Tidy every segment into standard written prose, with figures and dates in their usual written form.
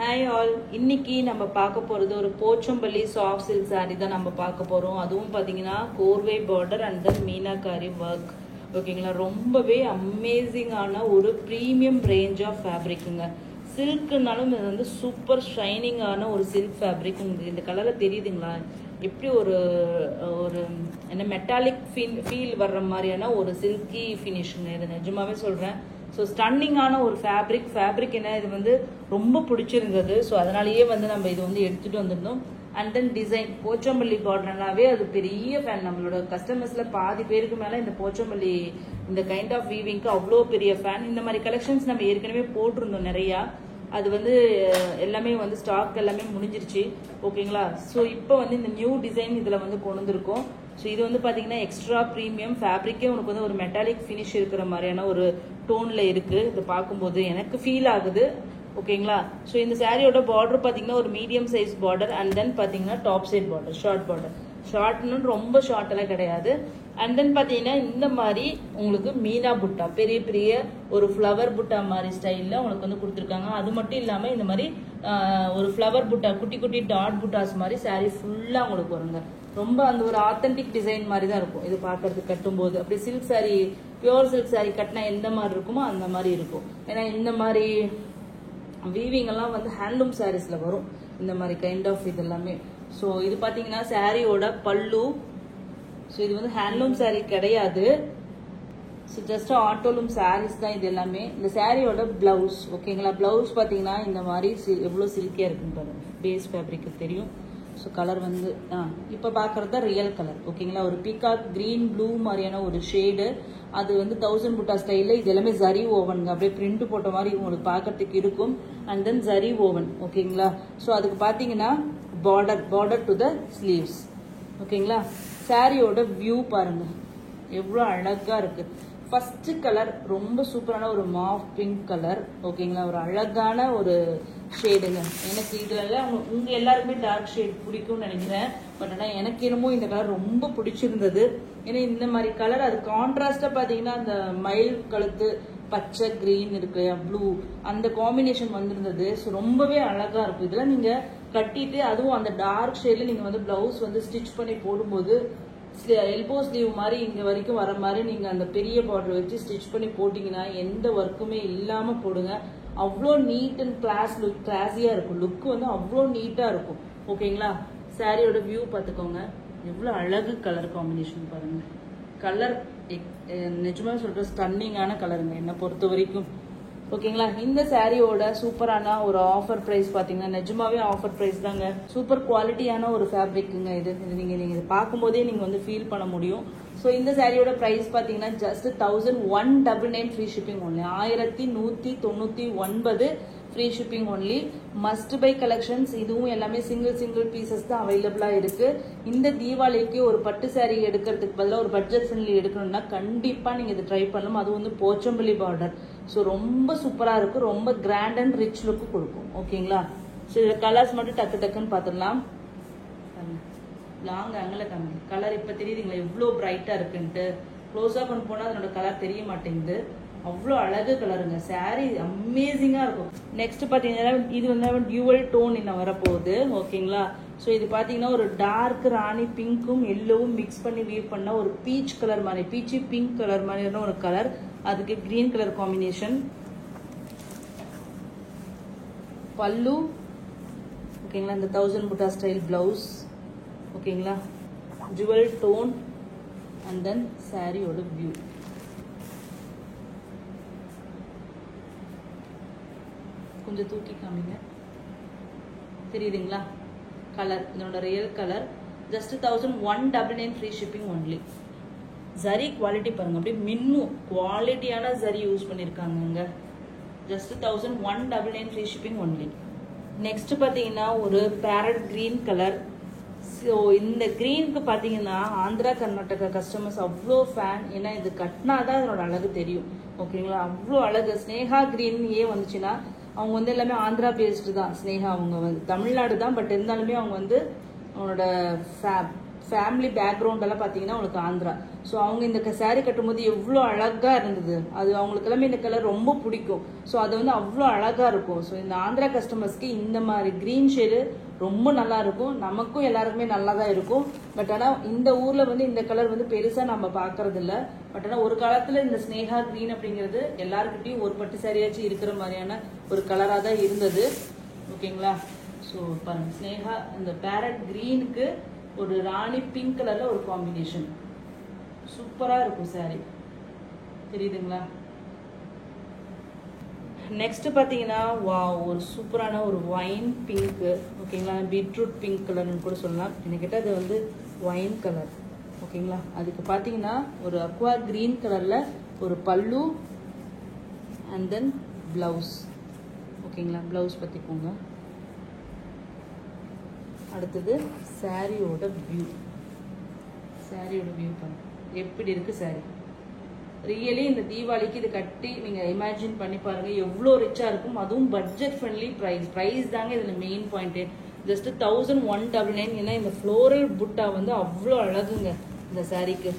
Hi all, இன்னைக்கு நம்ம பார்க்க போகிறது ஒரு போச்சம்பள்ளி சாஃப்ட் சில்க் சாரீ தான் நம்ம பார்க்க போகிறோம். அதுவும் பார்த்தீங்கன்னா கோர்வே border and then meenakari work. ஓகேங்களா, ரொம்பவே அமேசிங்கான ஒரு ப்ரீமியம் ரேஞ்ச் ஆஃப் ஃபேப்ரிக்குங்க. சில்க்குனாலும் இது வந்து சூப்பர் ஷைனிங்கான ஒரு சில்க் ஃபேப்ரிக். உங்களுக்கு இந்த கலரில் தெரியுதுங்களா? எப்படி ஒரு ஒரு என்ன மெட்டாலிக் ஃபீல் வர்ற மாதிரியான ஒரு சில்கி ஃபினிஷுங்க. இது நிஜமாவே சொல்கிறேன். ஸோ ஸ்டன்னிங்கான ஒரு ஃபேப்ரிக் என்ன, இது வந்து ரொம்ப பிடிச்சிருந்தது. ஸோ அதனாலேயே வந்து நம்ம இது வந்து எடுத்துகிட்டு வந்திருந்தோம். அண்ட் தென் டிசைன் போச்சம்பள்ளி பார்டர்னாவே அது பெரிய ஃபேன். நம்மளோட கஸ்டமர்ஸில் பாதி பேருக்கு மேலே இந்த போச்சம்பள்ளி இந்த கைண்ட் ஆஃப் வீவிங்க்கு அவ்வளோ பெரிய ஃபேன். இந்த மாதிரி கலெக்ஷன்ஸ் நம்ம ஏற்கனவே போட்டிருந்தோம் நிறையா. அது வந்து எல்லாமே வந்து ஸ்டாக் எல்லாமே முடிஞ்சிருச்சு. ஓகேங்களா, ஸோ இப்போ வந்து இந்த நியூ டிசைன் இதில் வந்து கொண்டு வந்திருக்கோம். ஸோ இது வந்து பார்த்தீங்கன்னா எக்ஸ்ட்ரா ப்ரீமியம் ஃபேப்ரிக்கே உனக்கு வந்து ஒரு மெட்டாலிக் ஃபினிஷ் இருக்கிற மாதிரியான ஒரு டோனில் இருக்குது. இது பார்க்கும்போது எனக்கு ஃபீல் ஆகுது. ஓகேங்களா, ஸோ இந்த சாரியோட பார்டர் பார்த்தீங்கன்னா ஒரு medium size border and then பார்த்தீங்கன்னா top side border, short border. ஷார்ட்னு ரொம்ப ஷார்ட்டெல்லாம் கிடையாது. அண்ட் தென் பார்த்தீங்கன்னா இந்த மாதிரி உங்களுக்கு மீனா புட்டா, பெரிய பெரிய ஒரு ஃப்ளவர் புட்டா மாதிரி ஸ்டைலில் உங்களுக்கு வந்து கொடுத்துருக்காங்க. அது மட்டும் இல்லாமல் இந்த மாதிரி ஒரு ஃப்ளவர் புட்டா, குட்டி குட்டி டாட் புட்டாஸ் மாதிரி சாரீ ஃபுல்லாக உங்களுக்கு வருங்க. ரொம்ப அந்த ஒரு ஆத்தென்டிக் டிசைன் மாதிரி தான் இருக்கும் இது பார்க்கறதுக்கு. கட்டும்போது அப்படி silk sari, pure silk sari கட்டினா எந்த மாதிரி இருக்குமோ அந்த மாதிரி இருக்கும். ஏன்னா இந்த மாதிரி வீவிங் எல்லாம் வந்து ஹேண்ட்லூம் சாரீஸில் வரும் இந்த மாதிரி கைண்ட் ஆஃப் இது எல்லாமே. ஸோ இது பார்த்தீங்கன்னா சாரியோட பல்லு. ஸோ இது வந்து ஹேண்ட்லூம் சாரீ கிடையாது. ஸோ ஜஸ்ட் ஆட்டோலூம் சாரீஸ் தான் இது எல்லாமே. இந்த சாரியோட பிளவுஸ். ஓகேங்களா, பிளவுஸ் பார்த்தீங்கன்னா இந்த மாதிரி எவ்வளோ சில்கியாக இருக்குன்னு பாருங்க. பேஸ் ஃபேப்ரிக்கு தெரியும். ஸோ கலர் வந்து இப்போ பார்க்குறது தான் ரியல் கலர். ஓகேங்களா, ஒரு பீகாக் கிரீன் ப்ளூ மாதிரியான ஒரு ஷேடு. அது வந்து 1000 புட்டா ஸ்டைலில். இது எல்லாமே ஜரி ஓவனுங்க. அப்படியே பிரிண்ட் போட்ட மாதிரி உங்களுக்கு பார்க்கறதுக்கு இருக்கும். அண்ட் தென் ஜரி ஓவன். ஓகேங்களா, ஸோ அதுக்கு பார்த்தீங்கன்னா பார்டர் டு த ஸ்லீவ்ஸ். ஓகேங்களா, சாரியோட வியூ பாருங்க எவ்வளோ அழகா இருக்கு. ஃபர்ஸ்ட் கலர் ரொம்ப சூப்பரான ஒரு மாஃப் பிங்க் கலர். ஓகேங்களா, ஒரு அழகான ஒரு ஷேடுங்க. எனக்கு இதுல உங்க எல்லாருக்குமே டார்க் ஷேட் பிடிக்கும்னு நினைக்கிறேன். பட் ஆனால் எனக்கு என்னமோ இந்த கலர் ரொம்ப பிடிச்சிருந்தது. ஏன்னா இந்த மாதிரி கலர் அது கான்ட்ராஸ்டா பார்த்தீங்கன்னா அந்த மயில் கழுத்து பச்சை கிரீன் இருக்கு, ப்ளூ, அந்த காம்பினேஷன் வந்திருந்தது. ஸோ ரொம்பவே அழகா இருக்கும். இதெல்லாம் நீங்க கட்டிட்டு அதுவும் அந்த டார்க் ஷேட்ல நீங்க வந்து பிளவுஸ் வந்து ஸ்டிச் பண்ணி போடும்போது எல்போ ஸ்லீவ் மாதிரி இங்க வரைக்கும் வர மாதிரி நீங்க அந்த பெரிய பார்டர் வச்சு ஸ்டிச் பண்ணி போட்டீங்கன்னா எந்த ஒர்க்குமே இல்லாம போடுங்க. அவ்வளோ நீட் அண்ட் கிளாஸியா இருக்கும். லுக் வந்து அவ்வளோ நீட்டா இருக்கும். ஓகேங்களா, சாரியோட வியூ பார்த்துக்கோங்க. எவ்வளோ அழகு கலர் காம்பினேஷன் பாருங்க. கலர் நிஜமா சொல்ற ஸ்டன்னிங்கான கலருங்க என்னை பொறுத்த வரைக்கும். ஓகேங்களா, இந்த சாரியோட சூப்பரான ஒரு ஆஃபர் பிரைஸ் பார்த்தீங்கன்னா நிஜமாவே ஆஃபர் பிரைஸ் தாங்க. சூப்பர் குவாலிட்டியான ஒரு ஃபேப்ரிக்குங்க இது. நீங்க பார்க்கும்போதே நீங்க வந்து ஃபீல் பண்ண முடியும். ஸோ இந்த சாரியோட பிரைஸ் பார்த்தீங்கன்னா just 1199 free shipping only. 1199 free shipping only. Must by collections. இதுவும் எல்லாமே சிங்கிள் பீசஸ் தான் அவைலபிளாக இருக்கு. இந்த தீபாவளிக்கு ஒரு பட்டு சாரீ எடுக்கிறதுக்கு பதிலாக ஒரு பட்ஜெட் ஃப்ரெண்ட்லி எடுக்கணும்னா கண்டிப்பாக நீங்கள் இதை ட்ரை பண்ணணும். அது வந்து போச்சம்பள்ளி பார்டர். ஸோ ரொம்ப சூப்பராக இருக்கும். ரொம்ப கிராண்ட் அண்ட் ரிச் லுக்கு கொடுக்கும். ஓகேங்களா, ஸோ இதில் கலர்ஸ் மட்டும் டக்குன்னு பார்த்துடலாம். லாங் ஆங்கிள் கம்மி கலர் இப்போ தெரியுதுங்களா எவ்வளோ பிரைட்டாக இருக்குன்ட்டு. க்ளோஸாக கொண்டு போனால் அதனோட கலர் தெரிய மாட்டேங்குது. அவ்வளோ அழகு கலருங்க. சாரீ அமேசிங்காக இருக்கும். நெக்ஸ்ட் பார்த்தீங்கன்னா இது வந்து டியூவல் டோன் இன்னும் வரப்போகுது. ஓகேங்களா, ஸோ இது பார்த்தீங்கன்னா ஒரு டார்க் ராணி பிங்க்கும் எல்லோவும் மிக்ஸ் பண்ணி வீவ் பண்ண ஒரு பீச் கலர் மாதிரி, பீச்சி பிங்க் கலர் மாதிரியான ஒரு கலர். அதுக்கு கிரீன் கலர் காம்பினேஷன். பல்லு. ஓகேங்களா, இந்த 1000 புட்டா ஸ்டைல் பிளவுஸ். ஓகேங்களா, ஜுவல் டோன் அண்ட் தென் சாரியோட வியூ. கொஞ்சம் தூக்கி காமிங்க, தெரியுதுங்களா கலர். இதோட real colour. Just 1199 free shipping only. Zari quality பாருங்க, அப்படியே மின்னும் குவாலிட்டியான ஜரி யூஸ் பண்ணியிருக்காங்க. Just 1199 free shipping only. Next பார்த்தீங்கன்னா ஒரு பேரட் கிரீன் கலர். ஸோ இந்த கிரீனுக்கு பார்த்தீங்கன்னா ஆந்திரா கர்நாடகா கஸ்டமர்ஸ் அவ்வளோ ஃபேன். ஏன்னா இது கட்டினா தான் அதனோட அழகு தெரியும். ஓகேங்களா, அவ்வளோ அழகு. ஸ்னேகா கிரீன் வந்துச்சுன்னா அவங்க வந்து எல்லாமே ஆந்திரா பேஸ்டு தான். ஸ்னேகா அவங்க வந்து தமிழ்நாடு தான். பட் இருந்தாலுமே அவங்க வந்து அவங்களோட ஃபேமிலி பேக்ரவுண்ட் எல்லாம் பாத்தீங்கன்னா உங்களுக்கு ஆந்திரா. ஸோ அவங்க இந்த saree கட்டும்போது எவ்வளோ அழகா இருந்தது. அது அவங்களுக்கு எல்லாமே இந்த கலர் ரொம்ப பிடிக்கும். ஸோ அது வந்து அவ்வளோ அழகா இருக்கும். ஸோ இந்த ஆந்திரா கஸ்டமர்ஸ்க்கு இந்த மாதிரி கிரீன் ஷேடு ரொம்ப நல்லா இருக்கும். நமக்கும் எல்லாருக்குமே நல்லா தான் இருக்கும். பட் ஆனால் இந்த ஊர்ல வந்து இந்த கலர் வந்து பெருசா நம்ம பாக்குறது இல்ல. பட் ஆனால் ஒரு காலத்துல இந்த ஸ்னேகா கிரீன் அப்படிங்கிறது எல்லாருக்கிட்டையும் ஒரு பட்டு சாரியாச்சும் இருக்கிற மாதிரியான ஒரு கலரா தான் இருந்தது. ஓகேங்களா? ஸோ பாருங்க, ஸ்னேகா இந்த பேரட் கிரீனுக்கு ஒரு ராணி பிங்க் கலர்ல ஒரு காம்பினேஷன் சூப்பரா இருக்கும் சாரி. தெரியுதுங்களா? நெக்ஸ்ட் பாத்தீங்கன்னா ஒரு சூப்பரான ஒரு வைன் பிங்க். ஓகேங்களா? பீட்ரூட் பிங்க் கலர்னு கூட சொல்லலாம். எனக்கு அது வந்து வைன் கலர். ஓகேங்களா? அதுக்கு பாத்தீங்கன்னா ஒரு அக்வா கிரீன் கலர்ல ஒரு பல்லு அண்ட் தென் பிளவுஸ். ஓகேங்களா? பிளவுஸ் பத்தி போங்க. அடுத்தது சாரியோட வியூ. சாரியோட வியூ பாருங்க எப்படி இருக்கு சாரி. ரியலி இந்த தீபாவளிக்கு இது கட்டி நீங்க இமேஜின் பண்ணி பாருங்க எவ்வளோ ரிச்சா இருக்கும். அதுவும் பட்ஜெட் ஃப்ரெண்ட்லி பிரைஸ் தாங்க இதுல மெயின் பாயிண்ட். ஜஸ்ட் 1199. ஏன்னா இந்த ஃப்ளோரல் புட்டா வந்து அவ்வளோ அழகுங்க இந்த சாரிக்கு.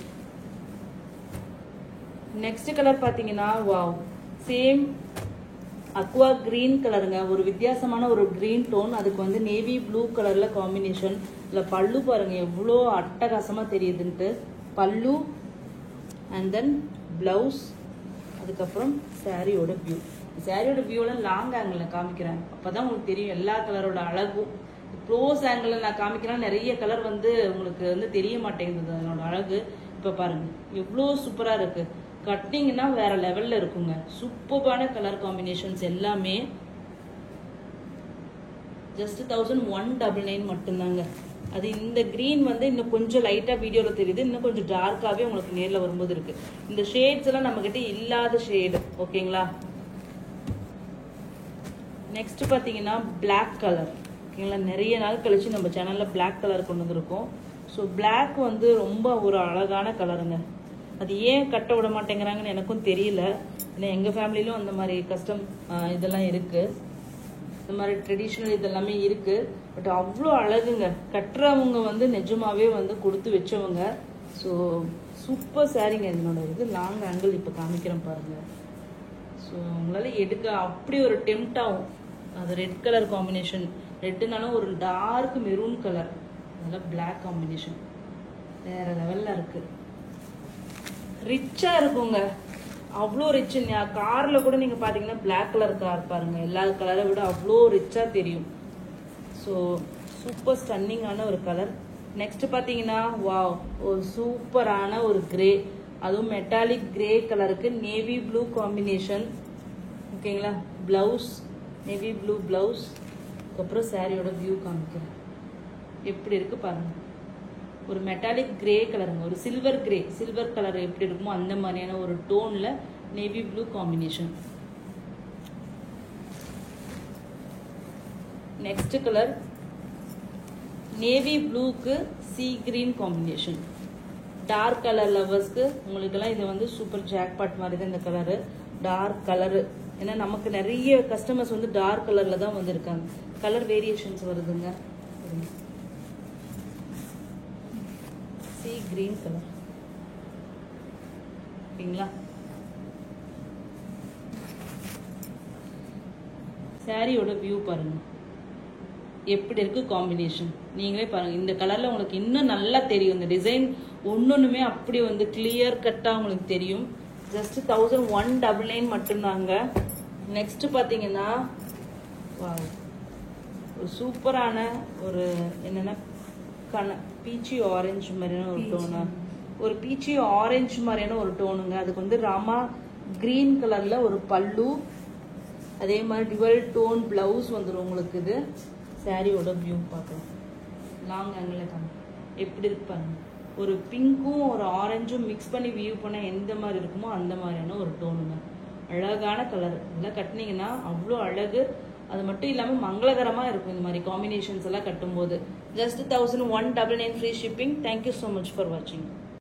நெக்ஸ்ட் கலர் பாத்தீங்கன்னா சேம் அக்வா கிரீன் கலருங்க. ஒரு வித்தியாசமான ஒரு கிரீன் டோன். அதுக்கு வந்து நேவி ப்ளூ கலர்ல காம்பினேஷன். இல்ல பல்லு பாருங்க எவ்வளோ அட்டகாசமா தெரியுதுன்ட்டு. பல்லு அண்ட் தென் பிளவுஸ். அதுக்கப்புறம் சாரியோட வியூ. சாரியோட வியூல லாங் ஆங்கிள் காமிக்கிறேன். அப்பதான் உங்களுக்கு தெரியும் எல்லா கலரோட அழகும். க்ளோஸ் ஆங்கிள் நான் காமிக்கிறேன். நிறைய கலர் வந்து உங்களுக்கு வந்து தெரிய மாட்டேங்குது அதனோட அழகு. இப்ப பாருங்க எவ்வளோ சூப்பரா இருக்கு. கட்டிங்கன்னா வேற லெவல்ல இருக்குங்க. சூப்பரான கலர் காம்பினேஷன்ஸ் எல்லாமே. ஜஸ்ட் 1199 மட்டும்தாங்க. அது இந்த கிரீன் வந்து இன்னும் கொஞ்சம் லைட்டா வீடியோல தெரியுது. இன்னும் கொஞ்சம் டார்க்காவே உங்களுக்கு நேர்ல வரும்போது இருக்கு. இந்த ஷேட்ஸ் எல்லாம் நம்ம கிட்ட இல்லாத ஷேடு. ஓகேங்களா? நெக்ஸ்ட் பாத்தீங்கன்னா பிளாக் கலர். ஓகேங்களா? நிறைய நாள் கழிச்சு நம்ம சேனல்ல பிளாக் கலர் கொண்டு வந்திருக்கோம். ஸோ பிளாக் வந்து ரொம்ப ஒரு அழகான கலருங்க. அது ஏன் கட்ட விட மாட்டேங்கிறாங்கன்னு எனக்கும் தெரியல. ஏன்னா எங்க ஃபேமிலியிலும் அந்த மாதிரி கஸ்டம் இதெல்லாம் இருக்கு. இந்த மாதிரி ட்ரெடிஷ்னல் இதெல்லாமே இருக்கு. பட் அவ்வளோ அழகுங்க. கட்டுறவங்க வந்து நிஜமாவே வந்து கொடுத்து வச்சவங்க. ஸோ சூப்பர் சாரிங்க. இதனோட இது லாங் ஆங்கிள் இப்போ காமிக்கிறேன் பாருங்க. ஸோ உங்களால எடுக்க அப்படி ஒரு டெம்ட் ஆகும். அது ரெட் கலர் காம்பினேஷன். ரெட்டுனாலும் ஒரு டார்க் மெரூன் கலர். அதெல்லாம் பிளாக் காம்பினேஷன் வேற லெவல்ல இருக்கு. ரிச்சா இருக்குங்க. அவ்வளோ ரிச். கார்ல கூட நீங்க பாத்தீங்கன்னா பிளாக் கலர் கார் பாருங்க. எல்லா கலரை விட அவ்வளோ ரிச்சா தெரியும். ஸோ சூப்பர் ஸ்டன்னிங்கான ஒரு கலர். நெக்ஸ்ட் பாத்தீங்கன்னா ஒரு சூப்பரான ஒரு கிரே. அதுவும் மெட்டாலிக் கிரே கலருக்கு நேவி ப்ளூ காம்பினேஷன். ஓகேங்களா? Blouse navy blue blouse. அதுக்கப்புறம் சாரியோட வியூ காமிக்கிறேன் எப்படி இருக்கு பாருங்க. ஒரு மெட்டாலிக் கிரே கலருங்க. ஒரு சில்வர் கிரே, சில்வர் கலர் எப்படி இருக்குமோ அந்த மாதிரியான ஒரு டோன்ல navy blue combination. Next colour navy ப்ளூக்கு sea green combination. Dark colour லவர்ஸ்க்கு உங்களுக்கெல்லாம் இது வந்து சூப்பர் ஜாக்பாட் மாதிரி தான் இந்த கலரு. Dark colour. ஏன்னா நமக்கு நிறைய கஸ்டமர்ஸ் வந்து டார்க் கலர்ல தான் வந்திருக்காங்க. கலர் வேரியேஷன்ஸ் வருதுங்க. C green colour. ஓகேங்களா? சாரியோட வியூ பாருங்க எப்படி இருக்கு காம்பினேஷன். நீங்களே பாருங்க. இந்த கலர்ல உங்களுக்கு இன்னும் நல்லா தெரியும். இந்த டிசைன் ஒன்னொன்னுமே அப்படி வந்து கிளியர் கட்டா உங்களுக்கு தெரியும். ஜஸ்ட் 1199 மட்டும்தாங்க. நெக்ஸ்ட் பாத்தீங்கன்னா ஒரு சூப்பரான ஒரு என்னன்னா பீச்சி ஆரஞ்சு மாதிரியான ஒரு டோனு. ஒரு பீச்சி ஆரஞ்சு மாதிரியான ஒரு டோனுங்க. அதுக்கு வந்து ராமா கிரீன் கலர்ல ஒரு பல்லு. அதே மாதிரி டிவல் டோன் பிளவுஸ் வந்துடும் உங்களுக்கு. இது சாரியோட வியூ பார்க்கலாம். லாங் ஆங்கிள் எப்படி இருக்கு பாருங்க. ஒரு பிங்க்கும் ஒரு ஆரஞ்சும் மிக்ஸ் பண்ணி வியூ பண்ண எந்த மாதிரி இருக்குமோ அந்த மாதிரியான ஒரு டோனுங்க. அழகான கலர். இதெல்லாம் கட்டினீங்கன்னா அவ்வளோ அழகு. அது மட்டும் இல்லாமல் மங்களகரமாக இருக்கும் இந்த மாதிரி காம்பினேஷன்ஸ் எல்லாம் கட்டும்போது. Just 1199 free shipping. Thank you so much for வாட்சிங்.